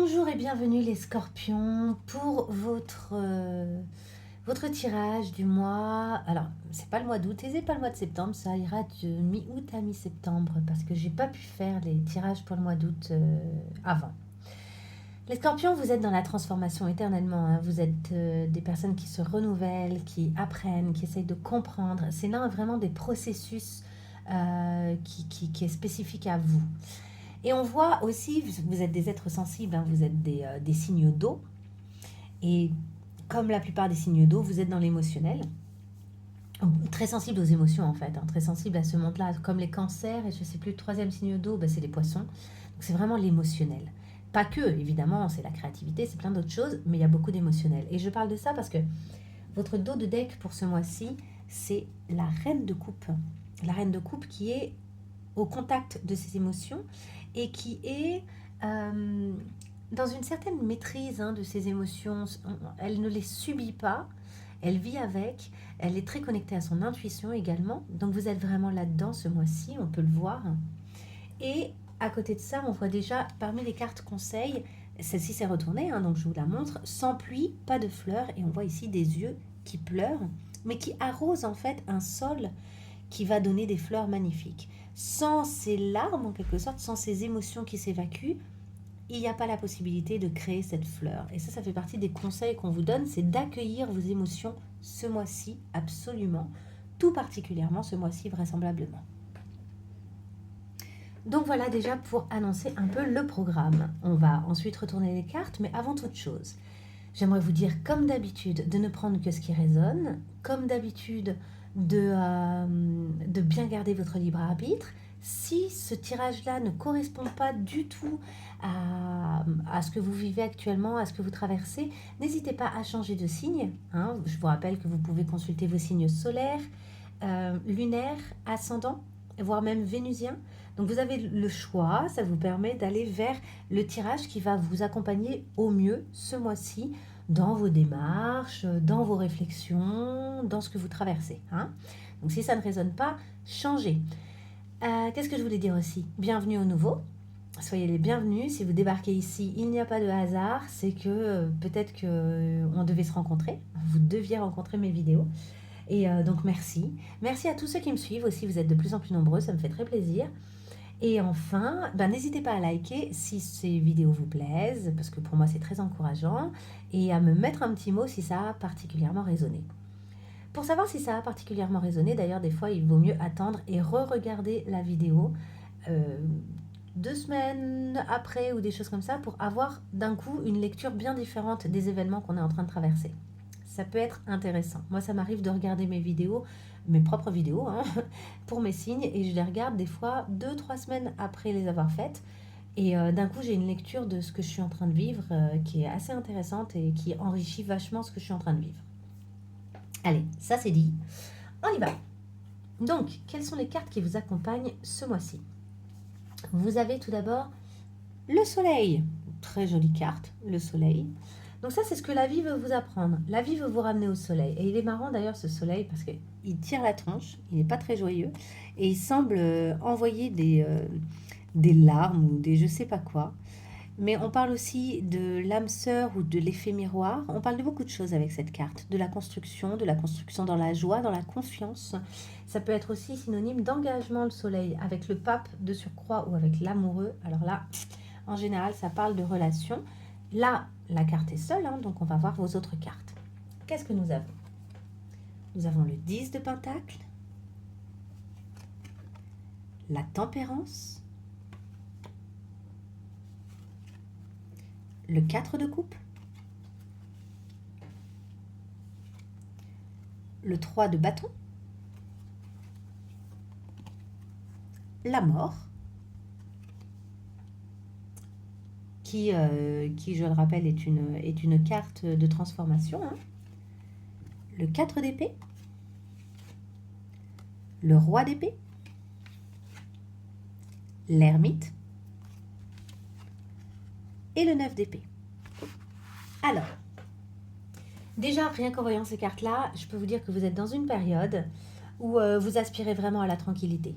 Bonjour et bienvenue les scorpions pour votre tirage du mois. Alors, c'est pas le mois d'août et c'est pas le mois de septembre, ça ira de mi-août à mi-septembre parce que j'ai pas pu faire les tirages pour le mois d'août avant. Les scorpions, vous êtes dans la transformation éternellement, hein. Vous êtes des personnes qui se renouvellent, qui apprennent, qui essayent de comprendre. C'est l'un vraiment des processus qui est spécifique à vous. Et on voit aussi, vous êtes des êtres sensibles, hein, vous êtes des signes d'eau. Et comme la plupart des signes d'eau, vous êtes dans l'émotionnel. Très sensible aux émotions en fait, hein, très sensible à ce monde-là, comme les cancers, et je ne sais plus, le troisième signe d'eau, c'est les poissons. Donc c'est vraiment l'émotionnel. Pas que, évidemment, c'est la créativité, c'est plein d'autres choses, mais il y a beaucoup d'émotionnel. Et je parle de ça parce que votre dos de deck pour ce mois-ci, c'est la reine de coupe. La reine de coupe qui est au contact de ses émotions et qui est dans une certaine maîtrise de ses émotions. Elle ne les subit pas, elle vit avec, elle est très connectée à son intuition également. Donc vous êtes vraiment là-dedans ce mois-ci, on peut le voir. Et à côté de ça, on voit déjà parmi les cartes conseils, celle-ci s'est retournée, donc je vous la montre, sans pluie, pas de fleurs, et on voit ici des yeux qui pleurent, mais qui arrosent en fait un sol qui va donner des fleurs magnifiques. Sans ces larmes, en quelque sorte, sans ces émotions qui s'évacuent, il n'y a pas la possibilité de créer cette fleur. Et ça fait partie des conseils qu'on vous donne, c'est d'accueillir vos émotions ce mois-ci, absolument, tout particulièrement ce mois-ci, vraisemblablement. Donc voilà déjà pour annoncer un peu le programme. On va ensuite retourner les cartes, mais avant toute chose, j'aimerais vous dire, comme d'habitude, de ne prendre que ce qui résonne, comme d'habitude, de bien garder votre libre arbitre. Si ce tirage-là ne correspond pas du tout à ce que vous vivez actuellement, à ce que vous traversez, n'hésitez pas à changer de signe. Je vous rappelle que vous pouvez consulter vos signes solaires, lunaires, ascendants, voire même vénusiens. Donc vous avez le choix, ça vous permet d'aller vers le tirage qui va vous accompagner au mieux ce mois-ci, dans vos démarches, dans vos réflexions, dans ce que vous traversez. Donc si ça ne résonne pas, changez. Qu'est-ce que je voulais dire aussi? Bienvenue au nouveau. Soyez les bienvenus. Si vous débarquez ici, il n'y a pas de hasard. C'est que peut-être qu'on devait se rencontrer. Vous deviez rencontrer mes vidéos. Et donc merci. Merci à tous ceux qui me suivent aussi. Vous êtes de plus en plus nombreux. Ça me fait très plaisir. Et enfin, n'hésitez pas à liker si ces vidéos vous plaisent, parce que pour moi c'est très encourageant, et à me mettre un petit mot si ça a particulièrement résonné. Pour savoir si ça a particulièrement résonné, d'ailleurs des fois il vaut mieux attendre et re-regarder la vidéo 2 semaines après ou des choses comme ça, pour avoir d'un coup une lecture bien différente des événements qu'on est en train de traverser. Ça peut être intéressant. Moi ça m'arrive de regarder mes vidéos, mes propres vidéos, pour mes signes, et je les regarde des fois 2-3 semaines après les avoir faites, et d'un coup j'ai une lecture de ce que je suis en train de vivre qui est assez intéressante et qui enrichit vachement ce que je suis en train de vivre. Allez, ça c'est dit, on y va. Donc, quelles sont les cartes qui vous accompagnent ce mois-ci? Vous avez tout d'abord le soleil, très jolie carte, le soleil. Donc ça, c'est ce que la vie veut vous apprendre. La vie veut vous ramener au soleil. Et il est marrant d'ailleurs ce soleil parce qu'il tire la tronche, il n'est pas très joyeux. Et il semble envoyer des larmes ou des je sais pas quoi. Mais on parle aussi de l'âme sœur ou de l'effet miroir. On parle de beaucoup de choses avec cette carte. De la construction dans la joie, dans la confiance. Ça peut être aussi synonyme d'engagement, le soleil, avec le pape de surcroît ou avec l'amoureux. Alors là, en général, ça parle de relation. Là, la carte est seule, donc on va voir vos autres cartes. Qu'est-ce que nous avons? Nous avons le 10 de Pentacle, la Tempérance, le 4 de Coupe, le 3 de Bâton, la Mort, qui, je le rappelle, est une carte de transformation, le 4 d'épée, le Roi d'épée, l'Ermite et le 9 d'épée. Alors, déjà, rien qu'en voyant ces cartes-là, je peux vous dire que vous êtes dans une période où vous aspirez vraiment à la tranquillité.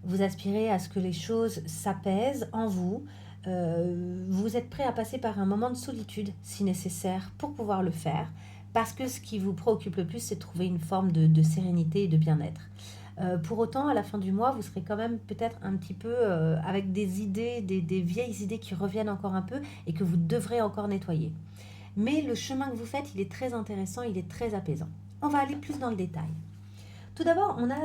Vous aspirez à ce que les choses s'apaisent en vous, vous êtes prêt à passer par un moment de solitude si nécessaire pour pouvoir le faire, parce que ce qui vous préoccupe le plus, c'est de trouver une forme de sérénité et de bien-être. Pour autant, à la fin du mois, vous serez quand même peut-être un petit peu avec des idées, des vieilles idées qui reviennent encore un peu et que vous devrez encore nettoyer. Mais le chemin que vous faites, il est très intéressant, il est très apaisant. On va aller plus dans le détail. Tout d'abord, on a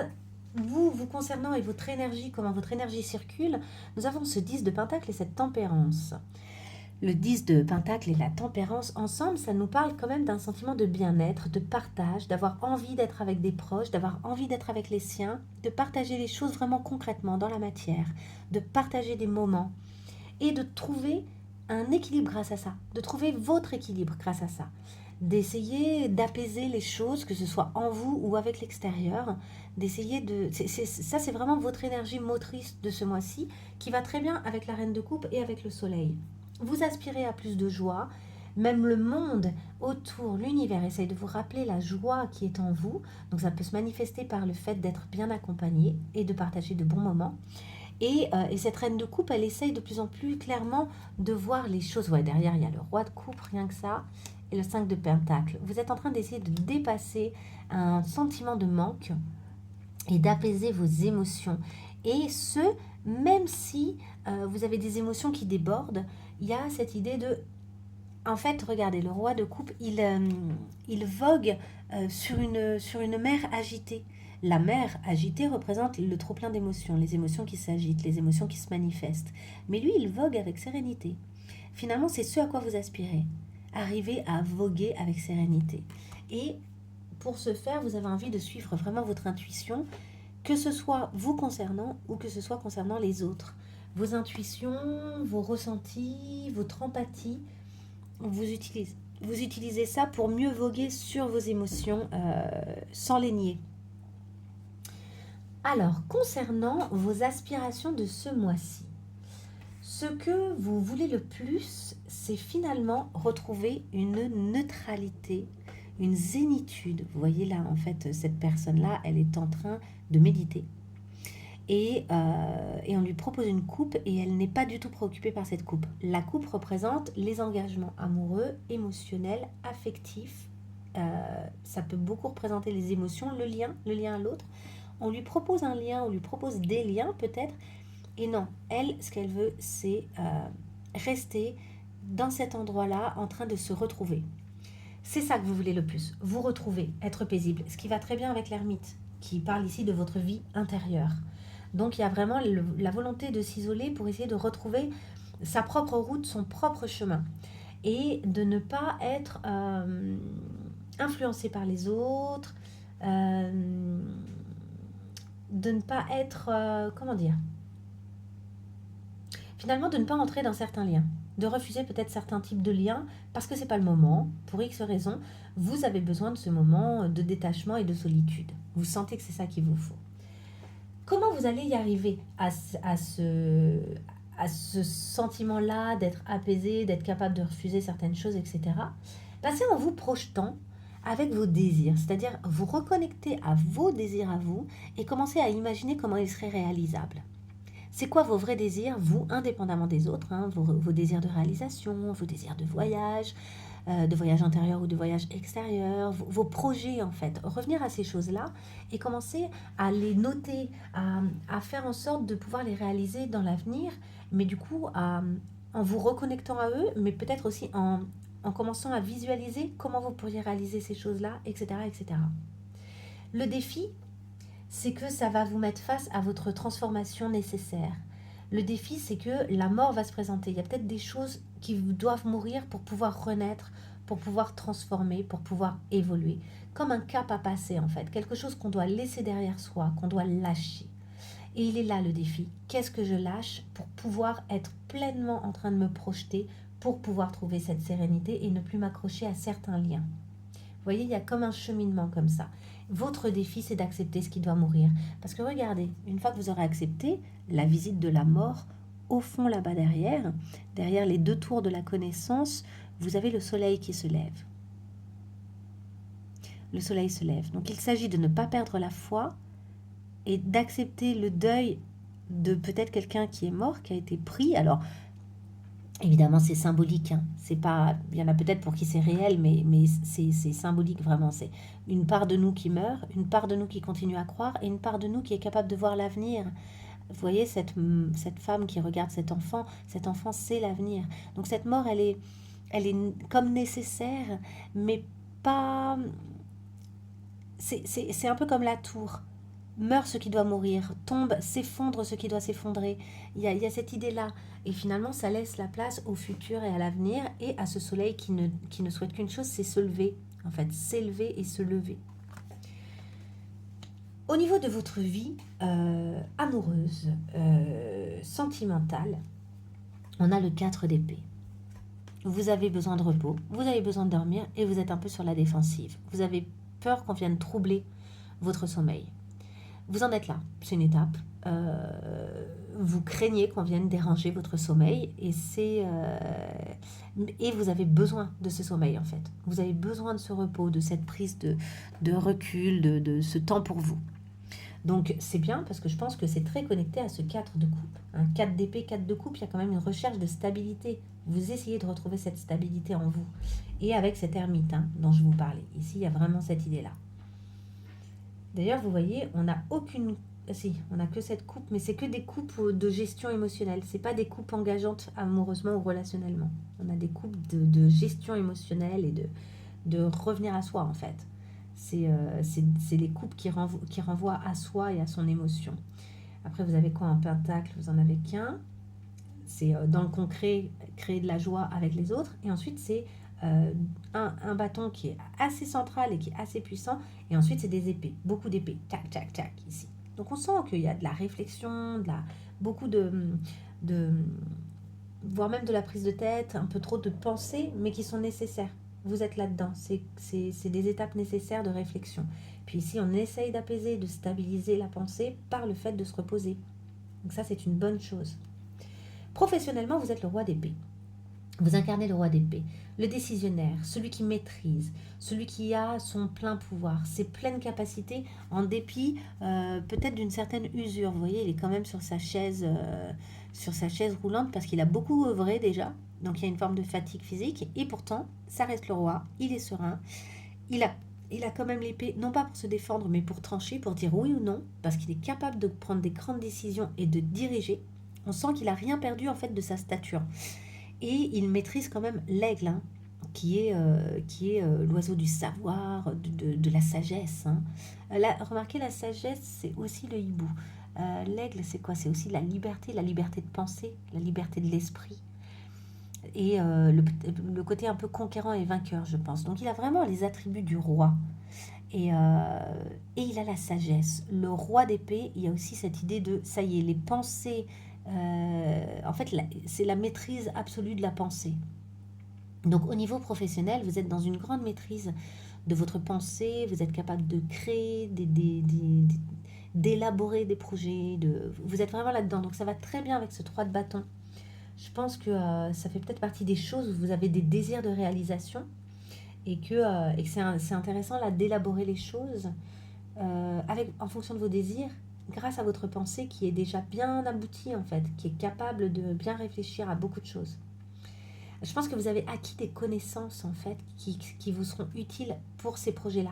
vous concernant et votre énergie, comment votre énergie circule. Nous avons ce 10 de Pentacle et cette tempérance. Le 10 de Pentacle et la tempérance ensemble, ça nous parle quand même d'un sentiment de bien-être, de partage, d'avoir envie d'être avec des proches, d'avoir envie d'être avec les siens, de partager les choses vraiment concrètement dans la matière, de partager des moments et de trouver un équilibre grâce à ça, de trouver votre équilibre grâce à ça, d'essayer d'apaiser les choses, que ce soit en vous ou avec l'extérieur, d'essayer de... ça, c'est vraiment votre énergie motrice de ce mois-ci qui va très bien avec la Reine de Coupe et avec le Soleil. Vous aspirez à plus de joie, même le monde autour, l'univers essaye de vous rappeler la joie qui est en vous, donc ça peut se manifester par le fait d'être bien accompagné et de partager de bons moments. Et cette reine de coupe, elle essaye de plus en plus clairement de voir les choses. Ouais, derrière, il y a le roi de coupe, rien que ça, et le 5 de pentacle. Vous êtes en train d'essayer de dépasser un sentiment de manque et d'apaiser vos émotions. Et ce, même si vous avez des émotions qui débordent, il y a cette idée de... En fait, regardez, le roi de coupe, il vogue sur une mer agitée. La mer agitée représente le trop-plein d'émotions, les émotions qui s'agitent, les émotions qui se manifestent. Mais lui, il vogue avec sérénité. Finalement, c'est ce à quoi vous aspirez. Arriver à voguer avec sérénité. Et pour ce faire, vous avez envie de suivre vraiment votre intuition, que ce soit vous concernant ou que ce soit concernant les autres. Vos intuitions, vos ressentis, votre empathie, vous utilisez ça pour mieux voguer sur vos émotions sans les nier. Alors, concernant vos aspirations de ce mois-ci, ce que vous voulez le plus, c'est finalement retrouver une neutralité, une zénitude. Vous voyez là, en fait, cette personne-là, elle est en train de méditer. Et on lui propose une coupe et elle n'est pas du tout préoccupée par cette coupe. La coupe représente les engagements amoureux, émotionnels, affectifs. Ça peut beaucoup représenter les émotions, le lien à l'autre. On lui propose un lien, on lui propose des liens peut-être. Et non, elle, ce qu'elle veut, c'est rester dans cet endroit-là en train de se retrouver. C'est ça que vous voulez le plus, vous retrouver, être paisible. Ce qui va très bien avec l'ermite, qui parle ici de votre vie intérieure. Donc il y a vraiment la volonté de s'isoler pour essayer de retrouver sa propre route, son propre chemin. Et de ne pas être influencé par les autres, de ne pas être, comment dire, finalement de ne pas entrer dans certains liens, de refuser peut-être certains types de liens parce que c'est pas le moment, pour X raisons, vous avez besoin de ce moment de détachement et de solitude. Vous sentez que c'est ça qu'il vous faut. Comment vous allez y arriver à ce sentiment-là d'être apaisé, d'être capable de refuser certaines choses, etc. C'est en vous projetant avec vos désirs, c'est-à-dire vous reconnecter à vos désirs à vous et commencer à imaginer comment ils seraient réalisables. C'est quoi vos vrais désirs, vous, indépendamment des autres, hein, vos désirs de réalisation, vos désirs de voyage intérieur ou de voyage extérieur, vos projets en fait. Revenir à ces choses-là et commencer à les noter, à faire en sorte de pouvoir les réaliser dans l'avenir, mais du coup en vous reconnectant à eux, mais peut-être aussi en commençant à visualiser comment vous pourriez réaliser ces choses-là, etc., etc. Le défi, c'est que ça va vous mettre face à votre transformation nécessaire. Le défi, c'est que la mort va se présenter. Il y a peut-être des choses qui doivent mourir pour pouvoir renaître, pour pouvoir transformer, pour pouvoir évoluer. Comme un cap à passer, en fait. Quelque chose qu'on doit laisser derrière soi, qu'on doit lâcher. Et il est là le défi. Qu'est-ce que je lâche pour pouvoir être pleinement en train de me projeter, pour pouvoir trouver cette sérénité et ne plus m'accrocher à certains liens. Vous voyez, il y a comme un cheminement comme ça. Votre défi, c'est d'accepter ce qui doit mourir. Parce que regardez, une fois que vous aurez accepté la visite de la mort, au fond là-bas derrière les deux tours de la connaissance, vous avez le soleil qui se lève. Le soleil se lève. Donc il s'agit de ne pas perdre la foi et d'accepter le deuil de peut-être quelqu'un qui est mort, qui a été pris. Alors, Évidemment, c'est symbolique, hein. C'est pas, il y en a peut-être pour qui c'est réel, mais c'est symbolique vraiment. C'est une part de nous qui meurt, une part de nous qui continue à croire et une part de nous qui est capable de voir l'avenir. Vous voyez, cette femme qui regarde cet enfant, c'est l'avenir. Donc cette mort, elle est comme nécessaire, mais pas... C'est un peu comme la tour. Meurt ce qui doit mourir, tombe, s'effondre ce qui doit s'effondrer. Il y a cette idée-là. Et finalement, ça laisse la place au futur et à l'avenir et à ce soleil qui ne souhaite qu'une chose, c'est se lever. En fait, s'élever et se lever. Au niveau de votre vie amoureuse, sentimentale, on a le 4 d'épée. Vous avez besoin de repos, vous avez besoin de dormir et vous êtes un peu sur la défensive. Vous avez peur qu'on vienne troubler votre sommeil. Vous en êtes là, c'est une étape. Vous craignez qu'on vienne déranger votre sommeil et vous avez besoin de ce sommeil en fait. Vous avez besoin de ce repos, de cette prise de recul, de ce temps pour vous. Donc c'est bien parce que je pense que c'est très connecté à ce 4 de coupe. Un 4 d'épée, 4 de coupe, il y a quand même une recherche de stabilité. Vous essayez de retrouver cette stabilité en vous. Et avec cet ermite dont je vous parlais. Ici, il y a vraiment cette idée-là. D'ailleurs, vous voyez, on n'a aucune... Si, on n'a que cette coupe, mais c'est que des coupes de gestion émotionnelle. C'est pas des coupes engageantes amoureusement ou relationnellement. On a des coupes de gestion émotionnelle et de revenir à soi, en fait. C'est les coupes qui renvoient à soi et à son émotion. Après, vous avez quoi en pentacle? Vous en avez qu'un. C'est dans le concret, créer de la joie avec les autres. Et ensuite, c'est un bâton qui est assez central et qui est assez puissant. Et ensuite, c'est des épées. Beaucoup d'épées. Tac, tac, tac, ici. Donc, on sent qu'il y a de la réflexion, beaucoup voire même de la prise de tête, un peu trop de pensées, mais qui sont nécessaires. Vous êtes là-dedans. C'est des étapes nécessaires de réflexion. Puis ici, on essaye d'apaiser, de stabiliser la pensée par le fait de se reposer. Donc ça, c'est une bonne chose. Professionnellement, vous êtes le roi d'épée. Vous incarnez le roi d'épée, le décisionnaire, celui qui maîtrise, celui qui a son plein pouvoir, ses pleines capacités, en dépit peut-être d'une certaine usure. Vous voyez, il est quand même sur sa chaise roulante parce qu'il a beaucoup œuvré déjà. Donc il y a une forme de fatigue physique et pourtant, ça reste le roi, il est serein. Il a quand même l'épée, non pas pour se défendre, mais pour trancher, pour dire oui ou non, parce qu'il est capable de prendre des grandes décisions et de diriger. On sent qu'il n'a rien perdu en fait de sa stature. Et il maîtrise quand même l'aigle, qui est l'oiseau du savoir, de la sagesse. Remarquez, la sagesse, c'est aussi le hibou. L'aigle, c'est quoi? C'est aussi la liberté de penser, la liberté de l'esprit. Et le côté un peu conquérant et vainqueur, je pense. Donc il a vraiment les attributs du roi. Et il a la sagesse. Le roi d'épée, il y a aussi cette idée de, ça y est, les pensées... en fait, c'est la maîtrise absolue de la pensée. Donc au niveau professionnel, vous êtes dans une grande maîtrise de votre pensée, vous êtes capable de créer, d'élaborer des projets, vous êtes vraiment là-dedans. Donc ça va très bien avec ce 3 de bâton. Je pense que ça fait peut-être partie des choses où vous avez des désirs de réalisation et que c'est intéressant là d'élaborer les choses en fonction de vos désirs, grâce à votre pensée qui est déjà bien aboutie en fait, qui est capable de bien réfléchir à beaucoup de choses. Je pense que vous avez acquis des connaissances en fait qui vous seront utiles pour ces projets-là.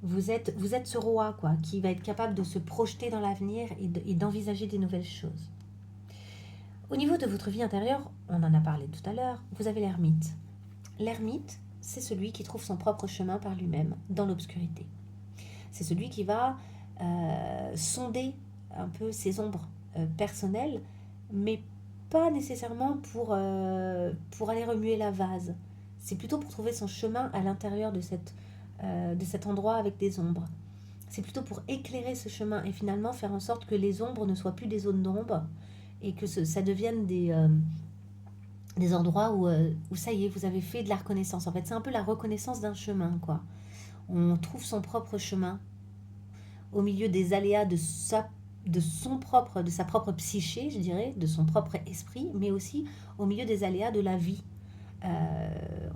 Vous êtes ce roi quoi, qui va être capable de se projeter dans l'avenir et d'envisager des nouvelles choses. Au niveau de votre vie intérieure, on en a parlé tout à l'heure, vous avez l'ermite. L'ermite, c'est celui qui trouve son propre chemin par lui-même dans l'obscurité. C'est celui qui va sonder un peu ses ombres personnelles, mais pas nécessairement pour aller remuer la vase. C'est plutôt pour trouver son chemin à l'intérieur de cet endroit avec des ombres. C'est plutôt pour éclairer ce chemin et finalement faire en sorte que les ombres ne soient plus des zones d'ombre et que ça devienne des endroits où ça y est, vous avez fait de la reconnaissance. En fait, c'est un peu la reconnaissance d'un chemin, quoi. On trouve son propre chemin au milieu des aléas de sa propre psyché, je dirais, de son propre esprit, mais aussi au milieu des aléas de la vie.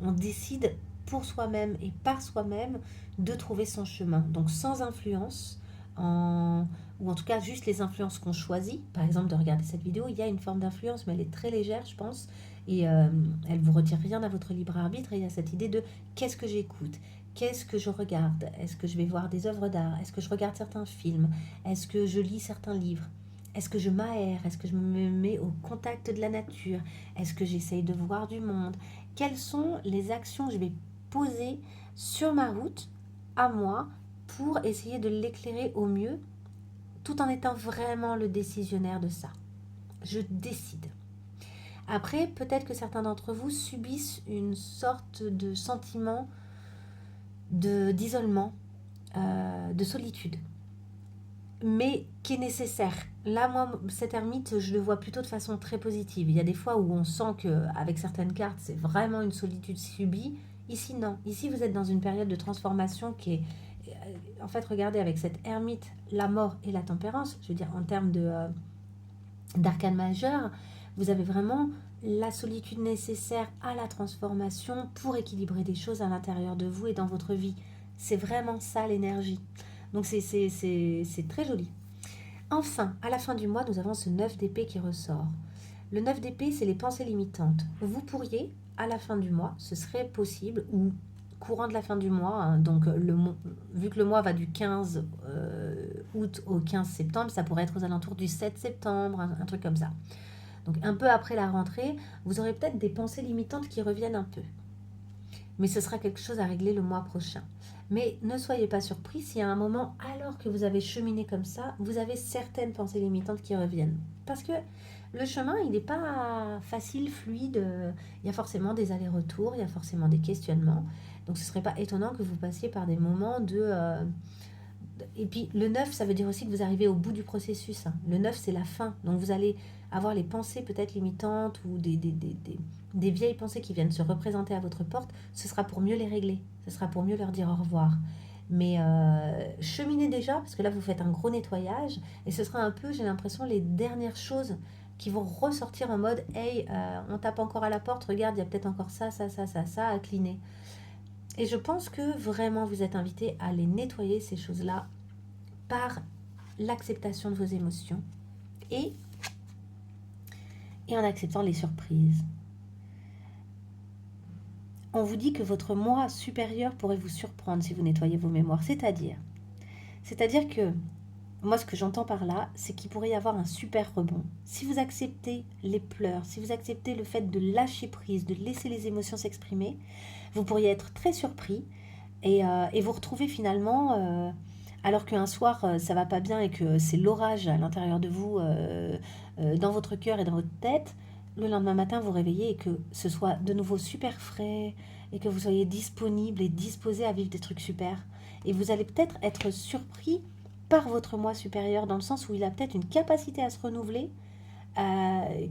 On décide pour soi-même et par soi-même de trouver son chemin. Donc sans influence, en ou en tout cas juste les influences qu'on choisit. Par exemple, de regarder cette vidéo, il y a une forme d'influence, mais elle est très légère, je pense, et elle vous retire rien à votre libre arbitre. Et il y a cette idée de qu'est-ce que j'écoute, qu'est-ce que je regarde, est-ce que je vais voir des œuvres d'art, est-ce que je regarde certains films, est-ce que je lis certains livres, est-ce que je m'aère, est-ce que je me mets au contact de la nature, est-ce que j'essaye de voir du monde, quelles sont les actions que je vais poser sur ma route à moi pour essayer de l'éclairer au mieux tout en étant vraiment le décisionnaire de ça. Je décide. Après, peut-être que certains d'entre vous subissent une sorte de sentiment d'isolement, de solitude, mais qui est nécessaire. Là, moi, cet ermite, je le vois plutôt de façon très positive. Il y a des fois où on sent qu'avec certaines cartes, c'est vraiment une solitude subie. Ici, non. Ici, vous êtes dans une période de transformation qui est... En fait, regardez, avec cette ermite, la mort et la tempérance, je veux dire, en termes d'arcane majeur, vous avez vraiment la solitude nécessaire à la transformation pour équilibrer des choses à l'intérieur de vous et dans votre vie. C'est vraiment ça l'énergie. Donc c'est très joli. Enfin, à la fin du mois, nous avons ce 9 d'épée qui ressort. Le 9 d'épée, c'est les pensées limitantes. Vous pourriez, à la fin du mois, ce serait possible, ou courant de la fin du mois, hein, donc vu que le mois va du 15 août au 15 septembre, ça pourrait être aux alentours du 7 septembre, un truc comme ça. Donc un peu après la rentrée, vous aurez peut-être des pensées limitantes qui reviennent un peu. Mais ce sera quelque chose à régler le mois prochain. Mais ne soyez pas surpris si à un moment, alors que vous avez cheminé comme ça, vous avez certaines pensées limitantes qui reviennent. Parce que le chemin, il n'est pas facile, fluide. Il y a forcément des allers-retours, il y a forcément des questionnements. Donc ce ne serait pas étonnant que vous passiez par des moments de... Et puis le 9, ça veut dire aussi que vous arrivez au bout du processus. Le 9, c'est la fin. Donc vous allez avoir les pensées peut-être limitantes ou des vieilles pensées qui viennent se représenter à votre porte. Ce sera pour mieux les régler. Ce sera pour mieux leur dire au revoir. Mais cheminez déjà, parce que là, vous faites un gros nettoyage. Et ce sera un peu, j'ai l'impression, les dernières choses qui vont ressortir en mode « Hey, on tape encore à la porte, regarde, il y a peut-être encore ça à cleaner. » Et je pense que vraiment, vous êtes invité à les nettoyer, ces choses-là, par l'acceptation de vos émotions et en acceptant les surprises. On vous dit que votre moi supérieur pourrait vous surprendre si vous nettoyez vos mémoires. C'est-à-dire que, moi ce que j'entends par là, c'est qu'il pourrait y avoir un super rebond. Si vous acceptez les pleurs, si vous acceptez le fait de lâcher prise, de laisser les émotions s'exprimer, vous pourriez être très surpris et vous retrouver finalement... alors qu'un soir, ça va pas bien et que c'est l'orage à l'intérieur de vous, dans votre cœur et dans votre tête, le lendemain matin, vous réveillez et que ce soit de nouveau super frais et que vous soyez disponible et disposé à vivre des trucs super. Et vous allez peut-être être surpris par votre moi supérieur dans le sens où il a peut-être une capacité à se renouveler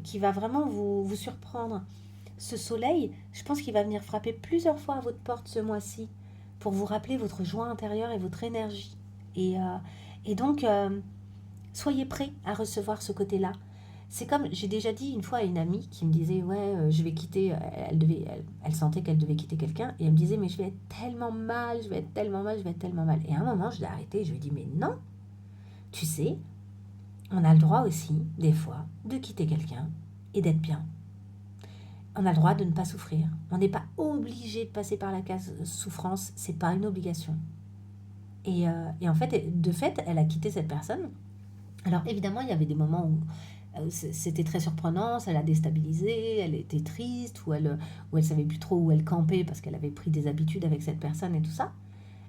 qui va vraiment vous surprendre. Ce soleil, je pense qu'il va venir frapper plusieurs fois à votre porte ce mois-ci pour vous rappeler votre joie intérieure et votre énergie. Et donc, soyez prêts à recevoir ce côté-là. C'est comme, j'ai déjà dit une fois à une amie qui me disait, ouais, je vais quitter, elle sentait qu'elle devait quitter quelqu'un, et elle me disait, mais je vais être tellement mal, je vais être tellement mal, je vais être tellement mal. Et à un moment, je l'ai arrêté, je lui ai dit, mais non, tu sais, on a le droit aussi, des fois, de quitter quelqu'un et d'être bien. On a le droit de ne pas souffrir. On n'est pas obligé de passer par la case souffrance, c'est pas une obligation. Et en fait, de fait, elle a quitté cette personne. Alors évidemment, il y avait des moments où c'était très surprenant, ça l'a déstabilisée, elle était triste, ou elle savait plus trop où elle campait parce qu'elle avait pris des habitudes avec cette personne et tout ça.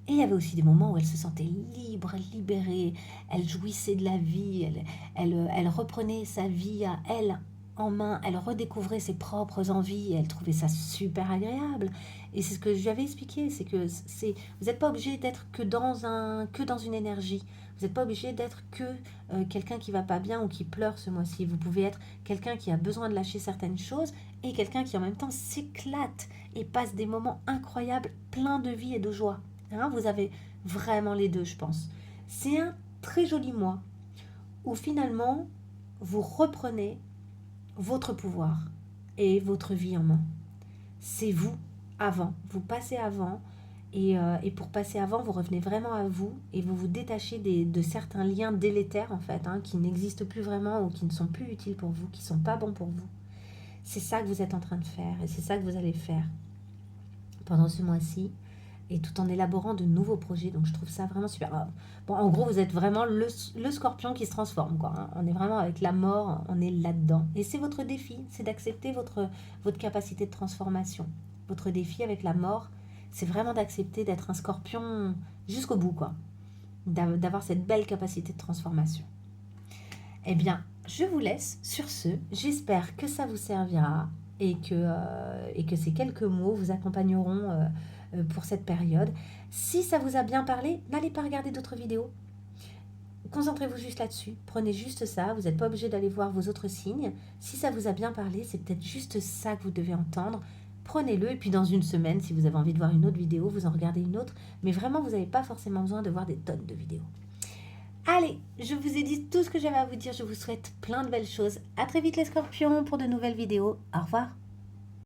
Et il y avait aussi des moments où elle se sentait libre, libérée, elle jouissait de la vie, elle reprenait sa vie à elle en main, elle redécouvrait ses propres envies, et elle trouvait ça super agréable. Et c'est ce que je lui avais expliqué, c'est que vous n'êtes pas obligé d'être que dans une énergie. Vous n'êtes pas obligé d'être que quelqu'un qui va pas bien ou qui pleure ce mois-ci. Vous pouvez être quelqu'un qui a besoin de lâcher certaines choses et quelqu'un qui en même temps s'éclate et passe des moments incroyables, pleins de vie et de joie. Hein, vous avez vraiment les deux, je pense. C'est un très joli mois où finalement vous reprenez votre pouvoir et votre vie en main. C'est vous avant, vous passez avant Et pour passer avant, vous revenez vraiment à vous et vous vous détachez de certains liens délétères en fait, hein, qui n'existent plus vraiment ou qui ne sont plus utiles pour vous, qui ne sont pas bons pour vous. C'est ça que vous êtes en train de faire et c'est ça que vous allez faire pendant ce mois-ci et tout en élaborant de nouveaux projets. Donc je trouve ça vraiment super. Bon, en gros, vous êtes vraiment le scorpion qui se transforme, quoi, hein. On est vraiment avec la mort, on est là-dedans. Et c'est votre défi, c'est d'accepter votre capacité de transformation. Votre défi avec la mort, c'est vraiment d'accepter d'être un scorpion jusqu'au bout, quoi. D'avoir cette belle capacité de transformation. Eh bien, je vous laisse sur ce. J'espère que ça vous servira et que ces quelques mots vous accompagneront pour cette période. Si ça vous a bien parlé, n'allez pas regarder d'autres vidéos. Concentrez-vous juste là-dessus. Prenez juste ça. Vous n'êtes pas obligé d'aller voir vos autres signes. Si ça vous a bien parlé, c'est peut-être juste ça que vous devez entendre. Prenez-le et puis dans une semaine, si vous avez envie de voir une autre vidéo, vous en regardez une autre. Mais vraiment, vous n'avez pas forcément besoin de voir des tonnes de vidéos. Allez, je vous ai dit tout ce que j'avais à vous dire. Je vous souhaite plein de belles choses. À très vite les scorpions pour de nouvelles vidéos. Au revoir.